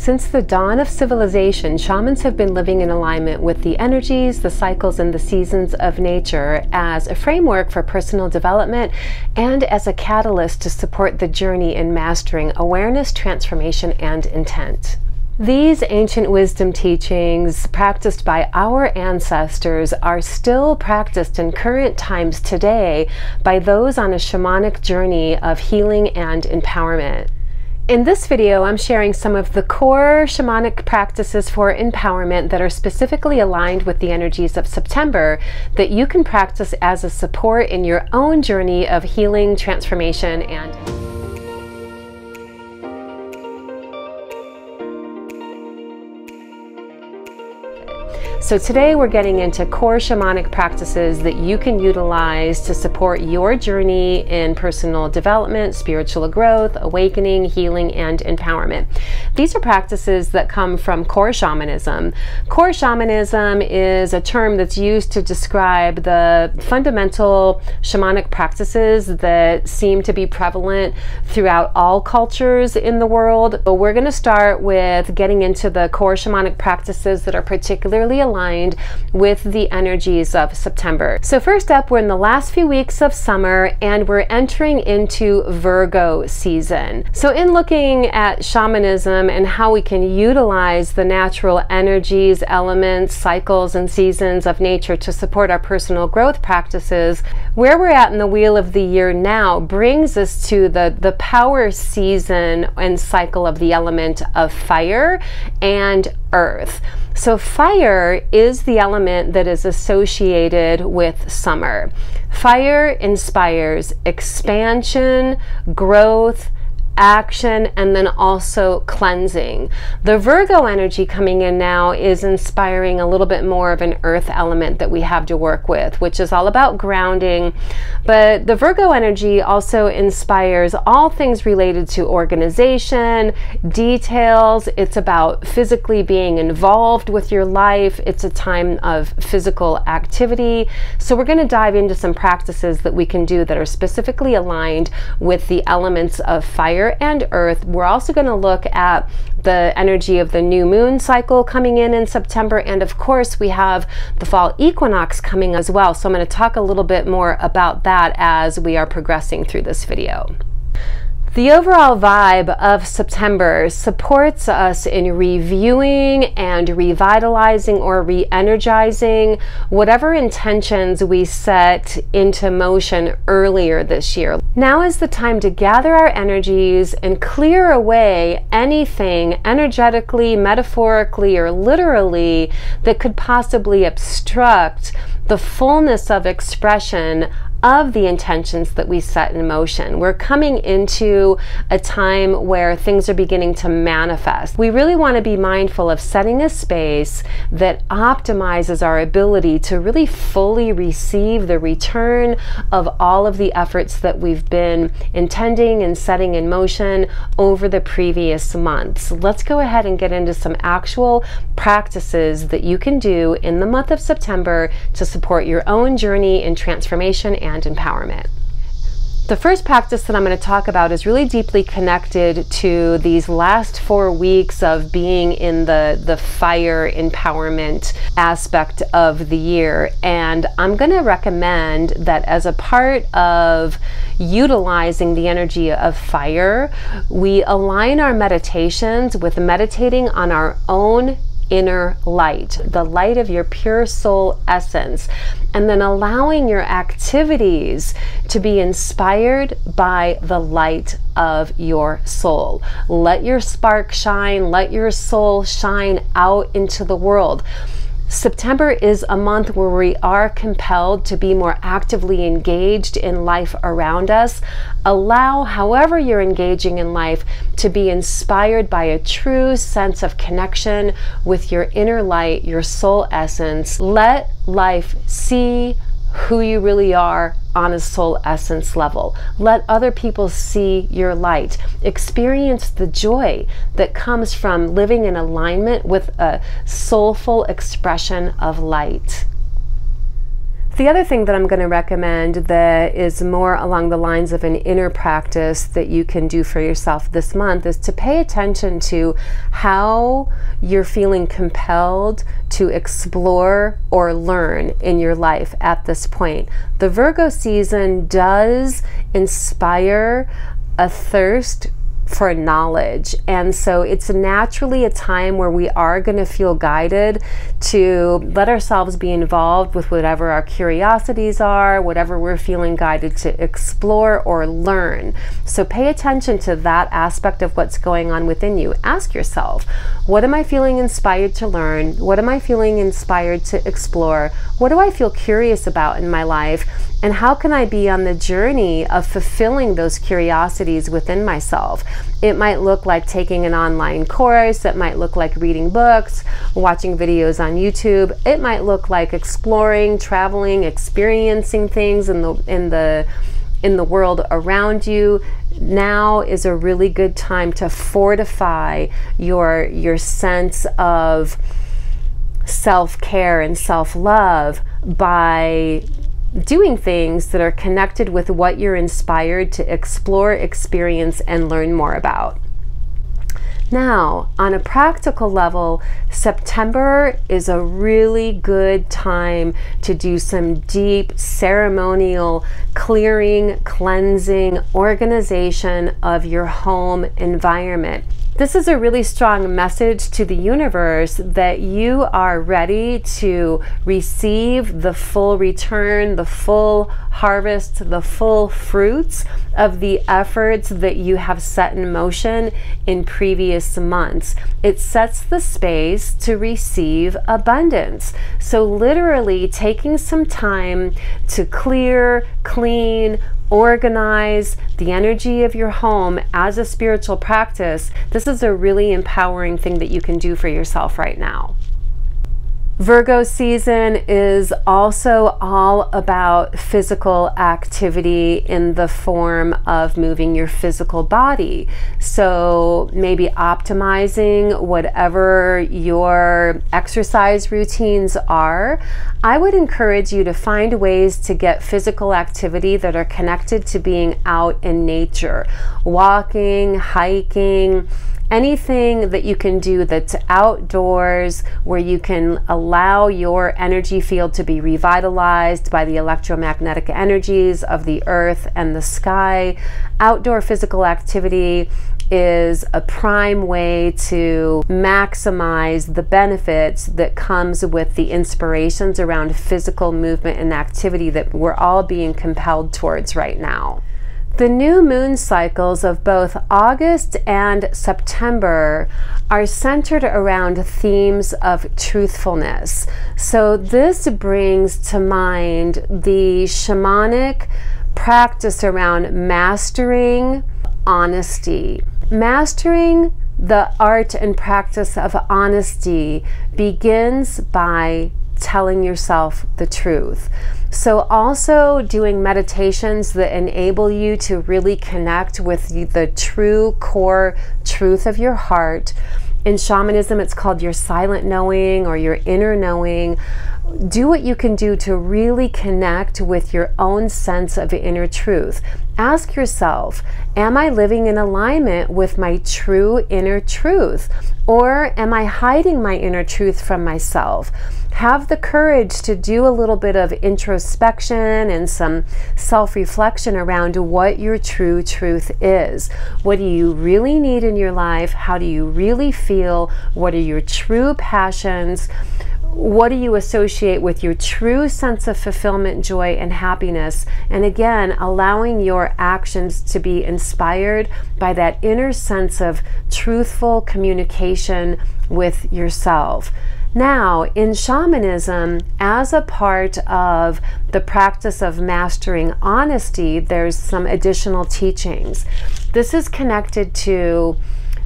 Since the dawn of civilization, shamans have been living in alignment with the energies, the cycles, and the seasons of nature as a framework for personal development and as a catalyst to support the journey in mastering awareness, transformation, and intent. These ancient wisdom teachings practiced by our ancestors are still practiced in current times today by those on a shamanic journey of healing and empowerment. In this video, I'm sharing some of the core shamanic practices for empowerment that are specifically aligned with the energies of September that you can practice as a support in your own journey of healing, transformation, and So today we're getting into core shamanic practices that you can utilize to support your journey in personal development, spiritual growth, awakening, healing, and empowerment. These are practices that come from core shamanism. Core shamanism is a term that's used to describe the fundamental shamanic practices that seem to be prevalent throughout all cultures in the world. But we're going to start with getting into the core shamanic practices that are particularly aligned with the energies of September. So first up, we're in the last few weeks of summer and we're entering into Virgo season. So in looking at shamanism and how we can utilize the natural energies, elements, cycles, and seasons of nature to support our personal growth practices, where we're at in the wheel of the year now brings us to the power season and cycle of the element of fire and earth. So fire is the element that is associated with summer. Fire inspires expansion, growth, action, and then also cleansing. The Virgo energy coming in now is inspiring a little bit more of an earth element that we have to work with, which is all about grounding. But the Virgo energy also inspires all things related to organization, details. It's about physically being involved with your life. It's a time of physical activity. So we're going to dive into some practices that we can do that are specifically aligned with the elements of fire and earth. We're also going to look at the energy of the new moon cycle coming in September, and of course we have the fall equinox coming as well. So I'm going to talk a little bit more about that as we are progressing through this video. The overall vibe of September supports us in reviewing and revitalizing or re-energizing whatever intentions we set into motion earlier this year. Now is the time to gather our energies and clear away anything energetically, metaphorically, or literally that could possibly obstruct the fullness of expression of the intentions that we set in motion. We're coming into a time where things are beginning to manifest. We really want to be mindful of setting a space that optimizes our ability to really fully receive the return of all of the efforts that we've been intending and setting in motion over the previous months. Let's go ahead and get into some actual practices that you can do in the month of September to support your own journey in transformation and empowerment. The first practice that I'm going to talk about is really deeply connected to these last 4 weeks of being in the fire empowerment aspect of the year. And I'm going to recommend that as a part of utilizing the energy of fire, we align our meditations with meditating on our own inner light, the light of your pure soul essence, and then allowing your activities to be inspired by the light of your soul. Let your spark shine, let your soul shine out into the world. September is a month where we are compelled to be more actively engaged in life around us. Allow however you're engaging in life to be inspired by a true sense of connection with your inner light, your soul essence. Let life see who you really are on a soul essence level. Let other people see your light. Experience the joy that comes from living in alignment with a soulful expression of light. The other thing that I'm going to recommend that is more along the lines of an inner practice that you can do for yourself this month is to pay attention to how you're feeling compelled to explore or learn in your life at this point. The Virgo season does inspire a thirst for knowledge, and so it's naturally a time where we are going to feel guided to let ourselves be involved with whatever our curiosities are, whatever we're feeling guided to explore or learn. So pay attention to that aspect of what's going on within you. Ask yourself, what am I feeling inspired to learn? What am I feeling inspired to explore? What do I feel curious about in my life? And how can I be on the journey of fulfilling those curiosities within myself? It might look like taking an online course. It might look like reading books, watching videos on YouTube. It might look like exploring, traveling, experiencing things in the world around you. Now is a really good time to fortify your sense of self-care and self-love by doing things that are connected with what you're inspired to explore, experience, and learn more about. Now, on a practical level, September is a really good time to do some deep ceremonial clearing, cleansing, organization of your home environment. This is a really strong message to the universe that you are ready to receive the full return, the full harvest, the full fruits of the efforts that you have set in motion in previous months. It sets the space to receive abundance. So literally taking some time to clear, clean, organize the energy of your home as a spiritual practice, this is a really empowering thing that you can do for yourself right now. Virgo season is also all about physical activity in the form of moving your physical body. So maybe optimizing whatever your exercise routines are. I would encourage you to find ways to get physical activity that are connected to being out in nature. Walking, hiking, anything that you can do that's outdoors, where you can allow your energy field to be revitalized by the electromagnetic energies of the earth and the sky. Outdoor physical activity is a prime way to maximize the benefits that comes with the inspirations around physical movement and activity that we're all being compelled towards right now. The new moon cycles of both August and September are centered around themes of truthfulness. So this brings to mind the shamanic practice around mastering honesty. Mastering the art and practice of honesty begins by telling yourself the truth. So also doing meditations that enable you to really connect with the true core truth of your heart. In shamanism, it's called your silent knowing or your inner knowing. Do what you can do to really connect with your own sense of inner truth. Ask yourself, am I living in alignment with my true inner truth? Or am I hiding my inner truth from myself? Have the courage to do a little bit of introspection and some self-reflection around what your true truth is. What do you really need in your life? How do you really feel? What are your true passions? What do you associate with your true sense of fulfillment, joy, and happiness? And again, allowing your actions to be inspired by that inner sense of truthful communication with yourself. Now, in shamanism, as a part of the practice of mastering honesty, there's some additional teachings. This is connected to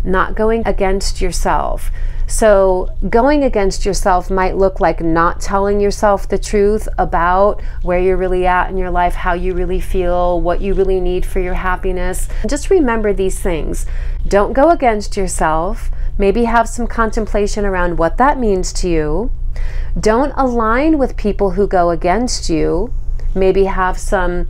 not going against yourself. So going against yourself might look like not telling yourself the truth about where you're really at in your life, how you really feel, what you really need for your happiness. Just remember these things. Don't go against yourself. Maybe have some contemplation around what that means to you. Don't align with people who go against you. Maybe have some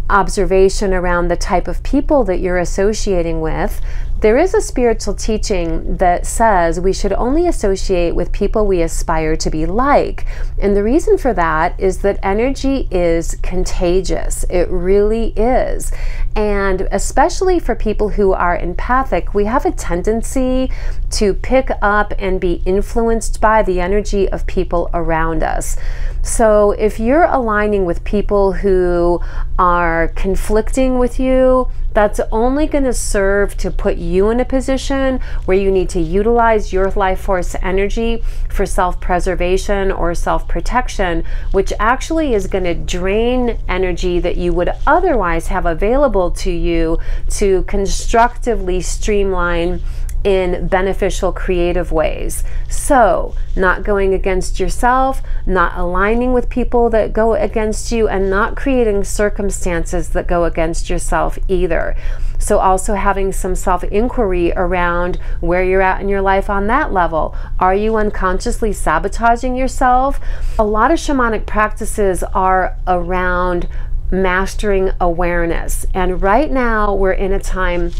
observation around the type of people that you're associating with. There is a spiritual teaching that says we should only associate with people we aspire to be like. And the reason for that is that energy is contagious. It really is. And especially for people who are empathic, we have a tendency to pick up and be influenced by the energy of people around us. So if you're aligning with people who are conflicting with you, that's only going to serve to put you in a position where you need to utilize your life force energy for self-preservation or self-protection, which actually is going to drain energy that you would otherwise have available to you to constructively streamline in beneficial, creative ways. So, not going against yourself, not aligning with people that go against you, and not creating circumstances that go against yourself either. So also having some self-inquiry around where you're at in your life on that level. Are you unconsciously sabotaging yourself? A lot of shamanic practices are around mastering awareness. And right now we're in a time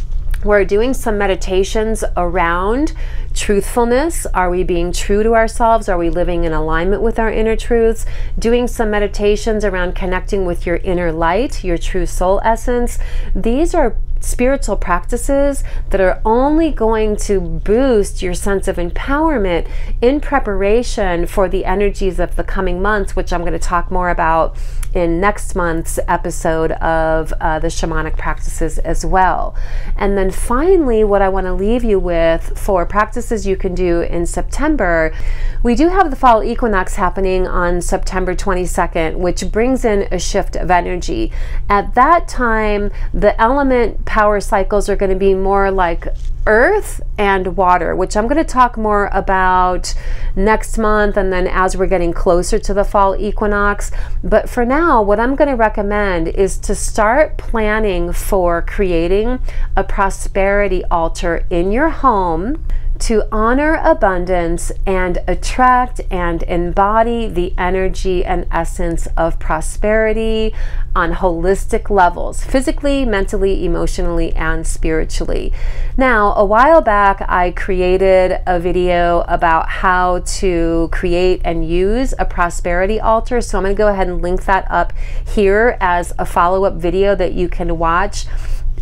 we're doing some meditations around truthfulness. Are we being true to ourselves? Are we living in alignment with our inner truths? Doing some meditations around connecting with your inner light, your true soul essence. These are spiritual practices that are only going to boost your sense of empowerment in preparation for the energies of the coming months, which I'm going to talk more about in next month's episode of the shamanic practices as well. And then finally, what I want to leave you with for practices you can do in September, we do have the fall equinox happening on September 22nd, which brings in a shift of energy. At that time, the element power cycles are going to be more like earth and water, which I'm going to talk more about next month and then as we're getting closer to the fall equinox. But for now, what I'm going to recommend is to start planning for creating a prosperity altar in your home to honor abundance and attract and embody the energy and essence of prosperity on holistic levels, physically, mentally, emotionally, and spiritually. Now, a while back, I created a video about how to create and use a prosperity altar. So I'm going to go ahead and link that up here as a follow-up video that you can watch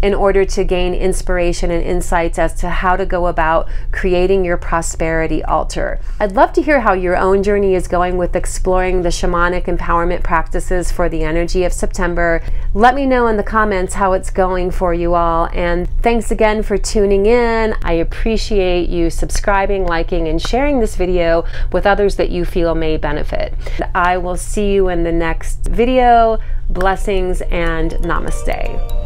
in order to gain inspiration and insights as to how to go about creating your prosperity altar. I'd love to hear how your own journey is going with exploring the shamanic empowerment practices for the energy of September. Let me know in the comments how it's going for you all. And thanks again for tuning in. I appreciate you subscribing, liking, and sharing this video with others that you feel may benefit. I will see you in the next video. Blessings and namaste.